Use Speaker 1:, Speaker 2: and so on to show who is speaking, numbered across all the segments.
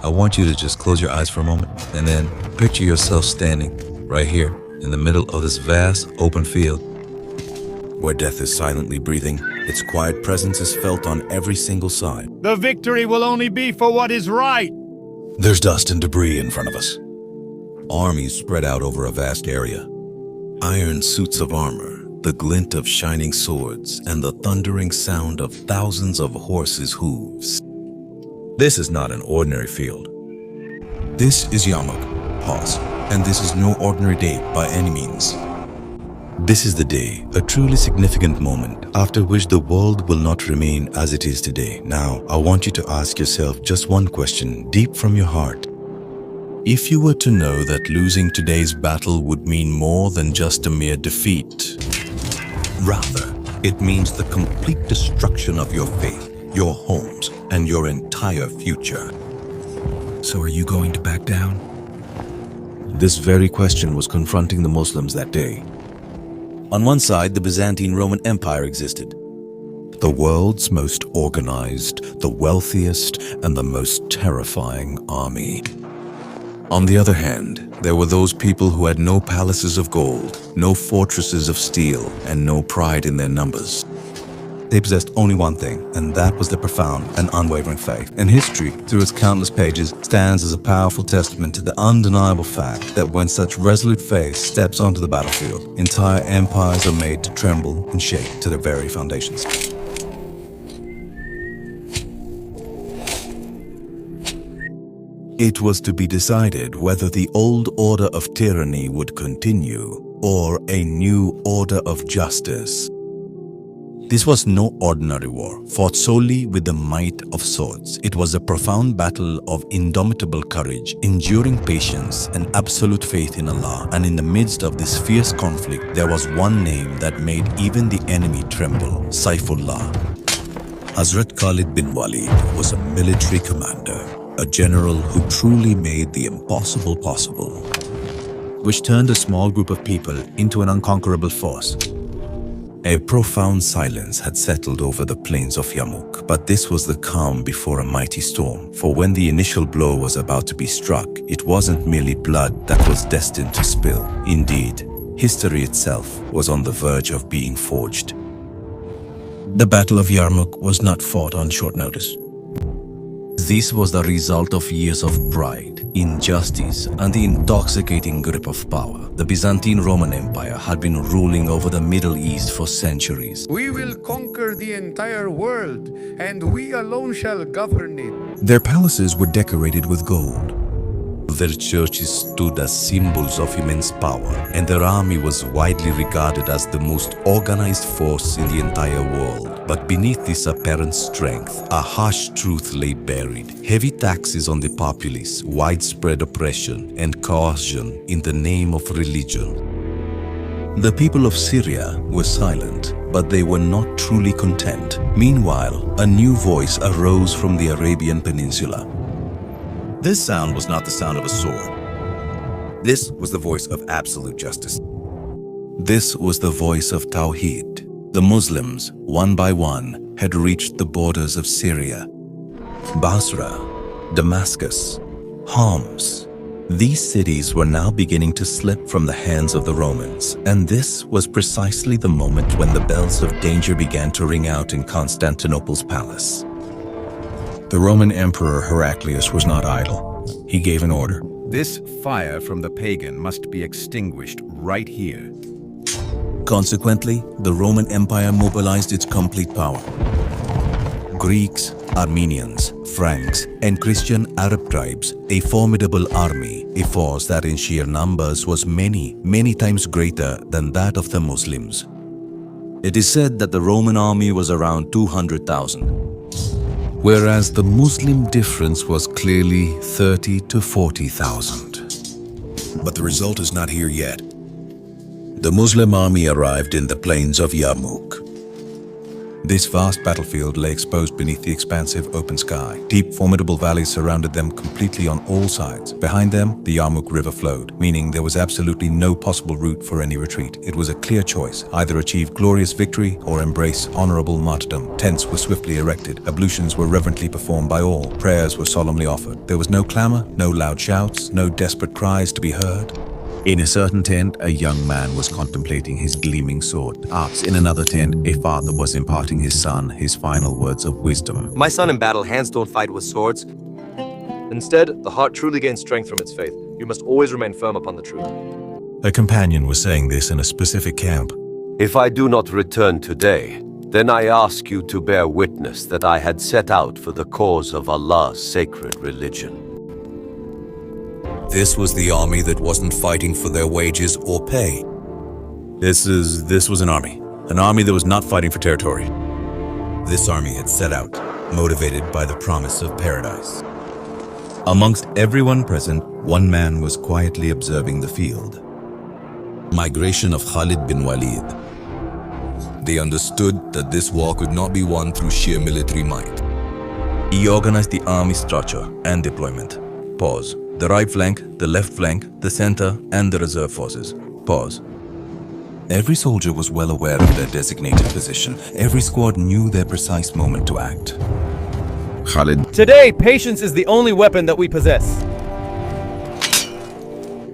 Speaker 1: I want you to just close your eyes for a moment and then picture yourself standing right here in the middle of this vast open field where death is silently breathing. Its quiet presence is felt on every single side.
Speaker 2: The victory will only be for what is right.
Speaker 1: There's dust and debris in front of us. Armies spread out over a vast area. Iron suits of armor, the glint of shining swords, and the thundering sound of thousands of horses' hooves. This is not an ordinary field. This is Yarmouk. Pause. And this is no ordinary day by any means. This is the day, a truly significant moment, after which the world will not remain as it is today. Now, I want you to ask yourself just one question deep from your heart. If you were to know that losing today's battle would mean more than just a mere defeat, rather, it means the complete destruction of your faith, your homes, and your entire future. So are you going to back down? This very question was confronting the Muslims that day. On one side, the Byzantine Roman Empire existed. The world's most organized, the wealthiest, and the most terrifying army. On the other hand, there were those people who had no palaces of gold, no fortresses of steel, and no pride in their numbers. They possessed only one thing, and that was their profound and unwavering faith. And history, through its countless pages, stands as a powerful testament to the undeniable fact that when such resolute faith steps onto the battlefield, entire empires are made to tremble and shake to their very foundations. It was to be decided whether the old order of tyranny would continue or a new order of justice. This was no ordinary war, fought solely with the might of swords. It was a profound battle of indomitable courage, enduring patience, and absolute faith in Allah. And in the midst of this fierce conflict, there was one name that made even the enemy tremble: Saifullah. Hazrat Khalid bin Walid was a military commander, a general who truly made the impossible possible, which turned a small group of people into an unconquerable force. A profound silence had settled over the plains of Yarmouk, but this was the calm before a mighty storm. For when the initial blow was about to be struck, it wasn't merely blood that was destined to spill. Indeed, history itself was on the verge of being forged. The Battle of Yarmouk was not fought on short notice. This was the result of years of pride, injustice, and the intoxicating grip of power. The Byzantine Roman Empire had been ruling over the Middle East for centuries.
Speaker 3: We will conquer the entire world, and we alone shall govern it.
Speaker 1: Their palaces were decorated with gold. Their churches stood as symbols of immense power, and their army was widely regarded as the most organized force in the entire world. But beneath this apparent strength, a harsh truth lay buried: heavy taxes on the populace, widespread oppression, and coercion in the name of religion. The people of Syria were silent, but they were not truly content. Meanwhile, a new voice arose from the Arabian Peninsula. This sound was not the sound of a sword. This was the voice of absolute justice. This was the voice of Tawheed. The Muslims, one by one, had reached the borders of Syria. Basra, Damascus, Homs. These cities were now beginning to slip from the hands of the Romans, and this was precisely the moment when the bells of danger began to ring out in Constantinople's palace. The Roman Emperor Heraclius was not idle. He gave an order.
Speaker 4: This fire from the pagan must be extinguished right here.
Speaker 1: Consequently, the Roman Empire mobilized its complete power. Greeks, Armenians, Franks, and Christian Arab tribes, a formidable army, a force that in sheer numbers was many, many times greater than that of the Muslims. It is said that the Roman army was around 200,000, whereas the Muslim difference was clearly 30 to 40,000. But the result is not here yet. The Muslim army arrived in the plains of Yarmouk. This vast battlefield lay exposed beneath the expansive open sky. Deep, formidable valleys surrounded them completely on all sides. Behind them, the Yarmouk River flowed, meaning there was absolutely no possible route for any retreat. It was a clear choice: either achieve glorious victory or embrace honorable martyrdom. Tents were swiftly erected. Ablutions were reverently performed by all. Prayers were solemnly offered. There was no clamor, no loud shouts, no desperate cries to be heard.
Speaker 4: In a certain tent, a young man was contemplating his gleaming sword. In another tent, a father was imparting his son his final words of wisdom.
Speaker 5: My son, in battle, hands don't fight with swords. Instead, the heart truly gains strength from its faith. You must always remain firm upon the truth.
Speaker 1: A companion was saying this in a specific camp.
Speaker 6: If I do not return today, then I ask you to bear witness that I had set out for the cause of Allah's sacred religion.
Speaker 1: This was the army that wasn't fighting for their wages or pay.
Speaker 7: This was an army that was not fighting for territory.
Speaker 1: This army had set out, motivated by the promise of paradise. Amongst everyone present, one man was quietly observing the field. Migration of Khalid bin Walid. They understood that this war could not be won through sheer military might. He organized the army structure and deployment. Pause. The right flank, the left flank, the center, and the reserve forces. Pause. Every soldier was well aware of their designated position. Every squad knew their precise moment to act.
Speaker 4: Khalid.
Speaker 8: Today, patience is the only weapon that we possess.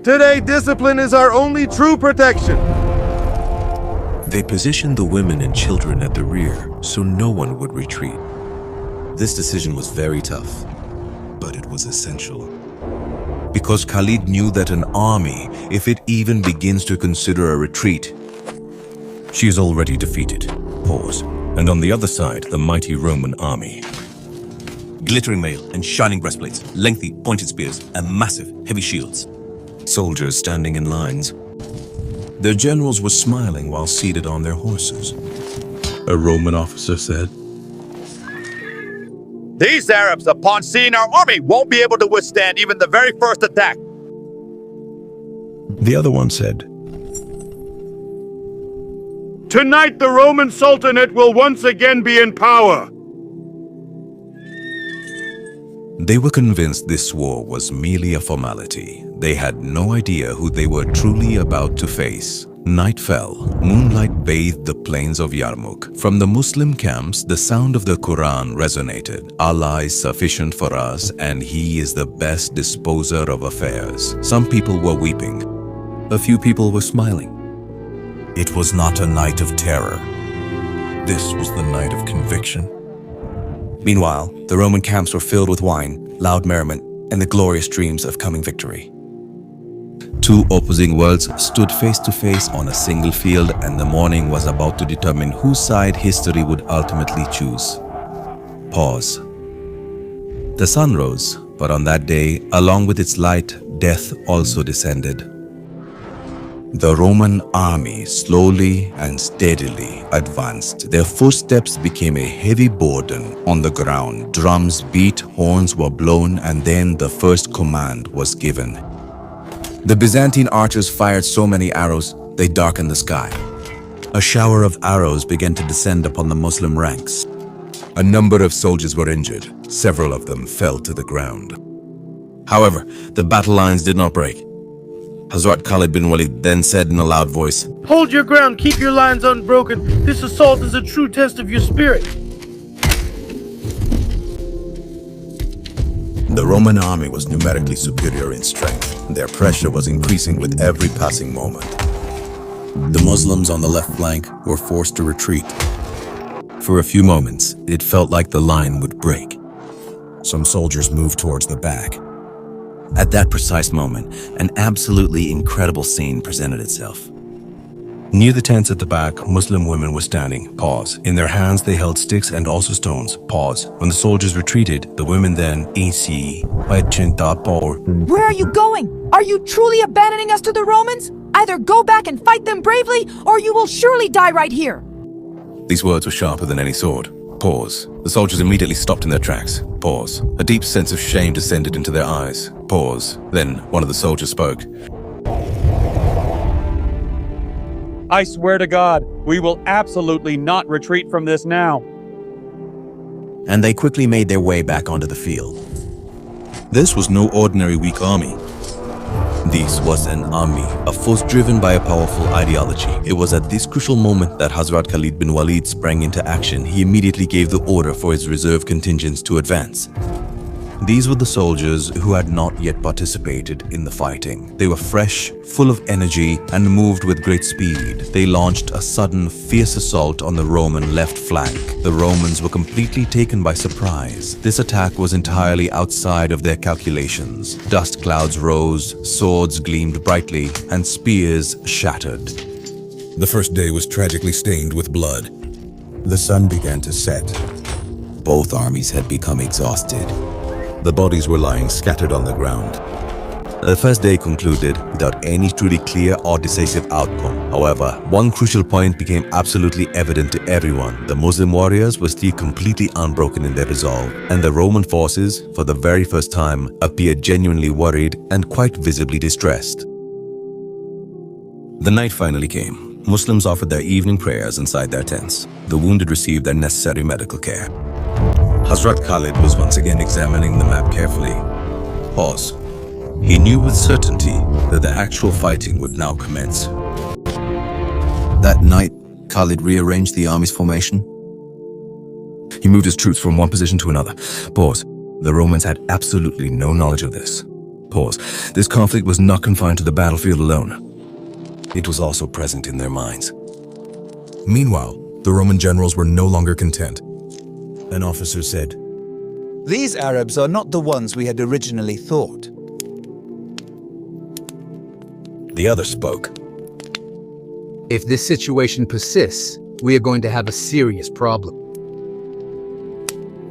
Speaker 9: Today, discipline is our only true protection.
Speaker 1: They positioned the women and children at the rear so no one would retreat. This decision was very tough, but it was essential. Because Khalid knew that an army, if it even begins to consider a retreat, she is already defeated. Pause. And on the other side, the mighty Roman army. Glittering mail and shining breastplates, lengthy pointed spears, and massive heavy shields. Soldiers standing in lines. Their generals were smiling while seated on their horses.
Speaker 7: A Roman officer said.
Speaker 2: These Arabs, upon seeing our army, won't be able to withstand even the very first attack.
Speaker 1: The other one said,
Speaker 2: Tonight the Roman Sultanate will once again be in power.
Speaker 1: They were convinced this war was merely a formality. They had no idea who they were truly about to face. Night fell. Moonlight bathed the plains of Yarmouk. From the Muslim camps, the sound of the Quran resonated. Allah is sufficient for us, and He is the best disposer of affairs. Some people were weeping. A few people were smiling. It was not a night of terror. This was the night of conviction.
Speaker 8: Meanwhile, the Roman camps were filled with wine, loud merriment, and the glorious dreams of coming victory.
Speaker 1: Two opposing worlds stood face to face on a single field, and the morning was about to determine whose side history would ultimately choose. Pause. The sun rose, but on that day, along with its light, death also descended. The Roman army slowly and steadily advanced. Their footsteps became a heavy burden on the ground. Drums beat, horns were blown, and then the first command was given. The Byzantine archers fired so many arrows, they darkened the sky. A shower of arrows began to descend upon the Muslim ranks. A number of soldiers were injured. Several of them fell to the ground. However, the battle lines did not break. Hazrat Khalid bin Walid then said in a loud voice,
Speaker 9: Hold your ground, keep your lines unbroken. This assault is a true test of your spirit.
Speaker 1: The Roman army was numerically superior in strength. Their pressure was increasing with every passing moment. The Muslims on the left flank were forced to retreat. For a few moments, it felt like the line would break. Some soldiers moved towards the back. At that precise moment, an absolutely incredible scene presented itself. Near the tents at the back, Muslim women were standing. Pause. In their hands, they held sticks and also stones. Pause. When the soldiers retreated, the women then,
Speaker 10: Where are you going? Are you truly abandoning us to the Romans? Either go back and fight them bravely, or you will surely die right here.
Speaker 1: These words were sharper than any sword. Pause. The soldiers immediately stopped in their tracks. Pause. A deep sense of shame descended into their eyes. Pause. Then one of the soldiers spoke.
Speaker 11: I swear to God, we will absolutely not retreat from this now.
Speaker 4: And they quickly made their way back onto the field.
Speaker 7: This was no ordinary weak army.
Speaker 4: This was an army, a force driven by a powerful ideology. It was at this crucial moment that Hazrat Khalid bin Walid sprang into action. He immediately gave the order for his reserve contingents to advance. These were the soldiers who had not yet participated in the fighting. They were fresh, full of energy, and moved with great speed. They launched a sudden, fierce assault on the Roman left flank. The Romans were completely taken by surprise. This attack was entirely outside of their calculations. Dust clouds rose, swords gleamed brightly, and spears shattered.
Speaker 1: The first day was tragically stained with blood. The sun began to set.
Speaker 4: Both armies had become exhausted.
Speaker 1: The bodies were lying scattered on the ground.
Speaker 4: The first day concluded without any truly clear or decisive outcome. However, one crucial point became absolutely evident to everyone. The Muslim warriors were still completely unbroken in their resolve, and the Roman forces, for the very first time, appeared genuinely worried and quite visibly distressed.
Speaker 7: The night finally came. Muslims offered their evening prayers inside their tents. The wounded received their necessary medical care. Hazrat Khalid was once again examining the map carefully. Pause. He knew with certainty that the actual fighting would now commence.
Speaker 8: That night, Khalid rearranged the army's formation. He moved his troops from one position to another. Pause. The Romans had absolutely no knowledge of this. Pause. This conflict was not confined to the battlefield alone. It was also present in their minds.
Speaker 1: Meanwhile, the Roman generals were no longer content. An officer said,
Speaker 12: "These Arabs are not the ones we had originally thought."
Speaker 1: The other spoke.
Speaker 13: If this situation persists, we are going to have a serious problem.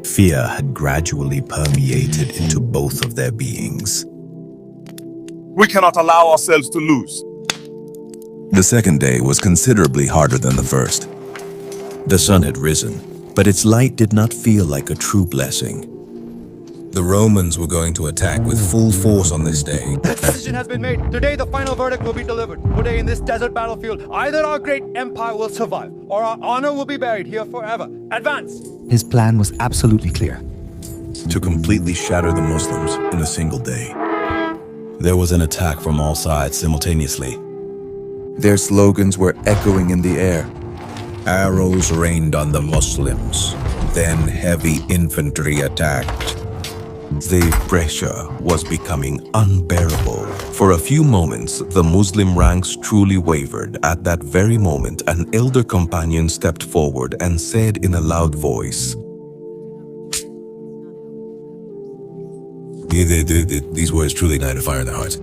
Speaker 4: Fear had gradually permeated into both of their beings.
Speaker 9: We cannot allow ourselves to lose.
Speaker 4: The second day was considerably harder than the first. The sun had risen, but its light did not feel like a true blessing.
Speaker 1: The Romans were going to attack with full force on this day.
Speaker 14: The decision has been made. Today the final verdict will be delivered. Today in this desert battlefield, either our great empire will survive, or our honor will be buried here forever. Advance!
Speaker 8: His plan was absolutely clear.
Speaker 1: To completely shatter the Muslims in a single day. There was an attack from all sides simultaneously.
Speaker 8: Their slogans were echoing in the air.
Speaker 1: Arrows rained on the Muslims. Then heavy infantry attacked.
Speaker 4: The pressure was becoming unbearable. For a few moments, the Muslim ranks truly wavered. At that very moment, an elder companion stepped forward and said in a loud voice,
Speaker 1: These words truly ignited fire in their hearts.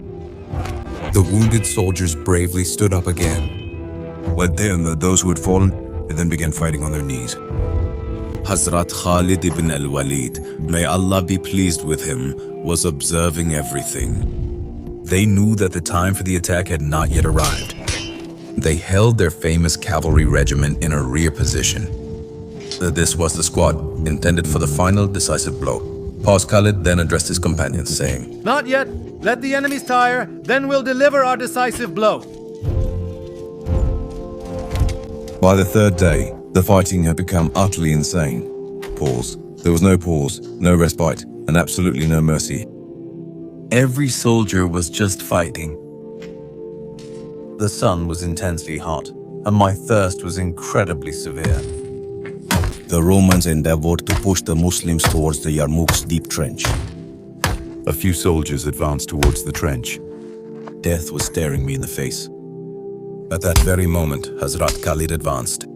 Speaker 1: The wounded soldiers bravely stood up again. But then those who had fallen, they then began fighting on their knees.
Speaker 7: Hazrat Khalid ibn al-Walid, may Allah be pleased with him, was observing everything. They knew that the time for the attack had not yet arrived. They held their famous cavalry regiment in a rear position. This was the squad, intended for the final decisive blow. Pause. Khalid then addressed his companions, saying,
Speaker 9: "Not yet. Let the enemies tire, then we'll deliver our decisive blow."
Speaker 7: By the third day, the fighting had become utterly insane. Pause. There was no pause, no respite, and absolutely no mercy.
Speaker 4: every soldier was just fighting. The sun was intensely hot, and my thirst was incredibly severe.
Speaker 7: The Romans endeavored to push the Muslims towards the Yarmouk's deep trench.
Speaker 1: A few soldiers advanced towards the trench.
Speaker 7: Death was staring me in the face. At that very moment, Hazrat Khalid advanced.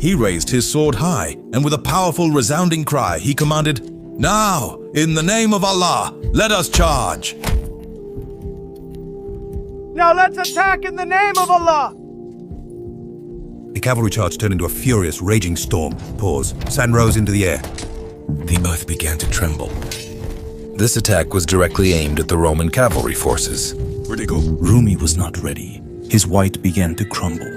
Speaker 7: He raised his sword high, and with a powerful, resounding cry, he commanded, "Now, in the name of Allah, let us charge!"
Speaker 9: Now let's attack in the name of Allah!
Speaker 1: The cavalry charge turned into a furious, raging storm. Pause. Sand rose into the air. The earth began to tremble. This attack was directly aimed at the Roman cavalry forces.
Speaker 7: Where'd they go? Rumi was not ready. His white began to crumble.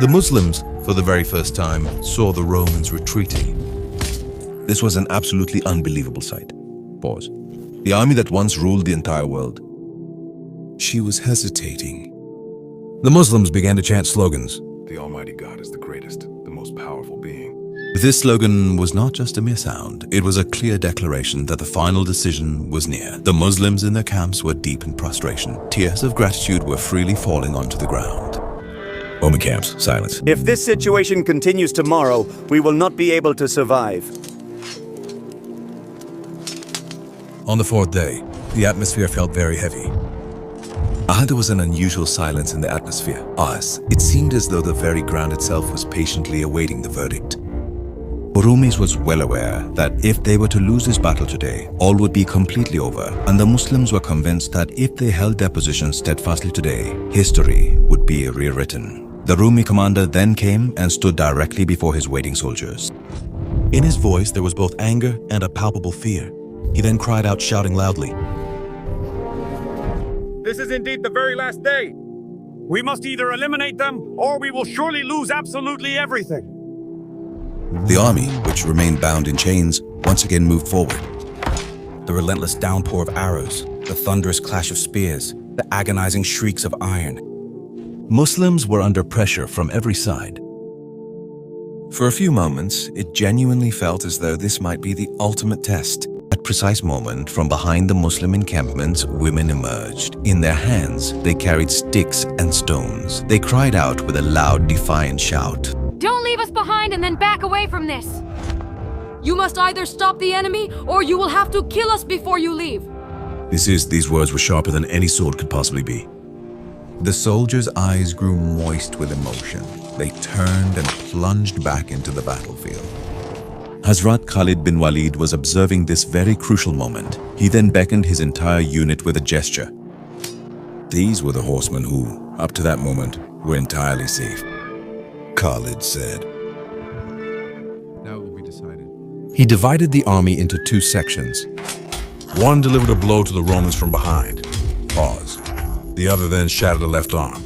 Speaker 1: The Muslims, for the very first time, saw the Romans retreating.
Speaker 7: This was an absolutely unbelievable sight. Pause. The army that once ruled the entire world. She was hesitating. The Muslims began to chant slogans.
Speaker 1: The Almighty God is the greatest, the most powerful being.
Speaker 4: This slogan was not just a mere sound, it was a clear declaration that the final decision was near. The Muslims in their camps were deep in prostration. Tears of gratitude were freely falling onto the ground.
Speaker 7: Roman camps, silence.
Speaker 15: If this situation continues tomorrow, we will not be able to survive.
Speaker 7: On the fourth day, the atmosphere felt very heavy.
Speaker 4: There was an unusual silence in the atmosphere. It seemed as though the very ground itself was patiently awaiting the verdict. Rumis was well aware that if they were to lose this battle today, all would be completely over, and the Muslims were convinced that if they held their position steadfastly today, history would be rewritten. The Rumi commander then came and stood directly before his waiting soldiers. In his voice there was both anger and a palpable fear. He then cried out, shouting loudly,
Speaker 11: This is indeed the very last day. We must either eliminate them, or we will surely lose absolutely everything.
Speaker 7: The army, which remained bound in chains, once again moved forward. The relentless downpour of arrows, the thunderous clash of spears, the agonizing shrieks of iron.
Speaker 4: Muslims were under pressure from every side.
Speaker 7: For a few moments, it genuinely felt as though this might be the ultimate test.
Speaker 4: At precise moment, from behind the Muslim encampments, women emerged. In their hands, they carried sticks and stones. They cried out with a loud, defiant shout.
Speaker 16: Don't leave us behind and then back away from this. You must either stop the enemy, or you will have to kill us before you leave.
Speaker 7: These words were sharper than any sword could possibly be.
Speaker 4: The soldiers' eyes grew moist with emotion. They turned and plunged back into the battlefield. Hazrat Khalid bin Walid was observing this very crucial moment. He then beckoned his entire unit with a gesture.
Speaker 7: These were the horsemen who, up to that moment, were entirely safe.
Speaker 1: Khalid said.
Speaker 8: Now it will be decided.
Speaker 7: He divided the army into two sections.
Speaker 1: One delivered a blow to the Romans from behind. Pause. The other then shattered the left arm.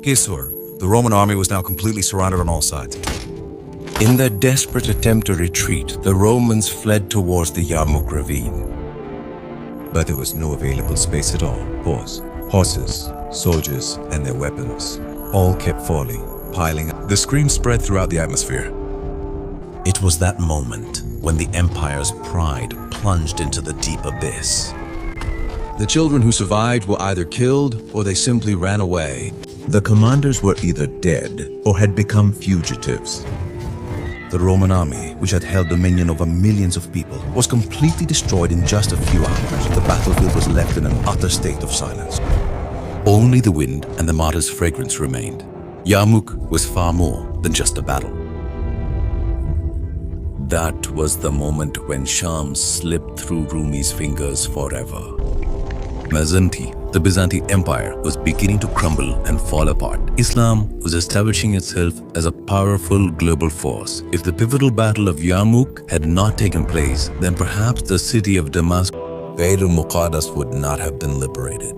Speaker 7: Kisur, the Roman army was now completely surrounded on all sides.
Speaker 4: In their desperate attempt to retreat, the Romans fled towards the Yarmouk ravine. But there was no available space at all. Pause. Horses, soldiers, and their weapons all kept falling, piling up.
Speaker 7: The scream spread throughout the atmosphere.
Speaker 4: It was that moment when the empire's pride plunged into the deep abyss.
Speaker 7: The children who survived were either killed or they simply ran away.
Speaker 4: The commanders were either dead or had become fugitives. The Roman army, which had held dominion over millions of people, was completely destroyed in just a few hours. The battlefield was left in an utter state of silence. Only the wind and the martyr's fragrance remained. Yarmouk was far more than just a battle. That was the moment when Sham slipped through Rumi's fingers forever. The Byzantine Empire, was beginning to crumble and fall apart. Islam was establishing itself as a powerful global force. If the pivotal Battle of Yarmouk had not taken place, then perhaps the city of Damascus, Bayt al-Muqaddas, would not have been liberated.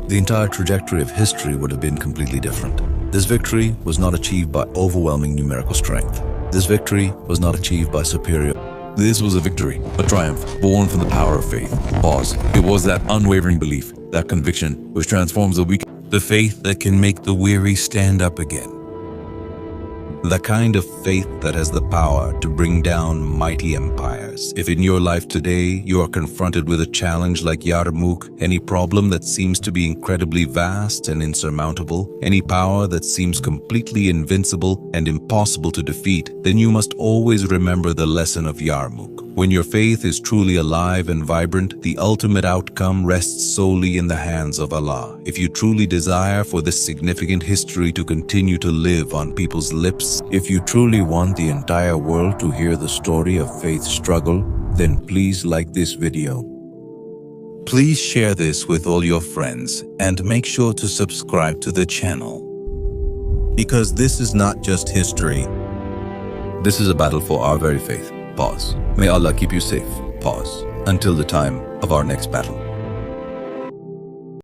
Speaker 4: The entire trajectory of history would have been completely different. This victory was not achieved by overwhelming numerical strength. This victory was not achieved by superior. This was a victory, a triumph, born from the power of faith. Pause. It was that unwavering belief, that conviction, which transforms the weak, the faith that can make the weary stand up again. The kind of faith that has the power to bring down mighty empires. If in your life today you are confronted with a challenge like Yarmouk, any problem that seems to be incredibly vast and insurmountable, any power that seems completely invincible and impossible to defeat, then you must always remember the lesson of Yarmouk. When your faith is truly alive and vibrant, the ultimate outcome rests solely in the hands of Allah. If you truly desire for this significant history to continue to live on people's lips, if you truly want the entire world to hear the story of faith struggle, then please like this video. Please share this with all your friends and make sure to subscribe to the channel. Because this is not just history. This is a battle for our very faith. Pause. May Allah keep you safe. Pause. Until the time of our next battle.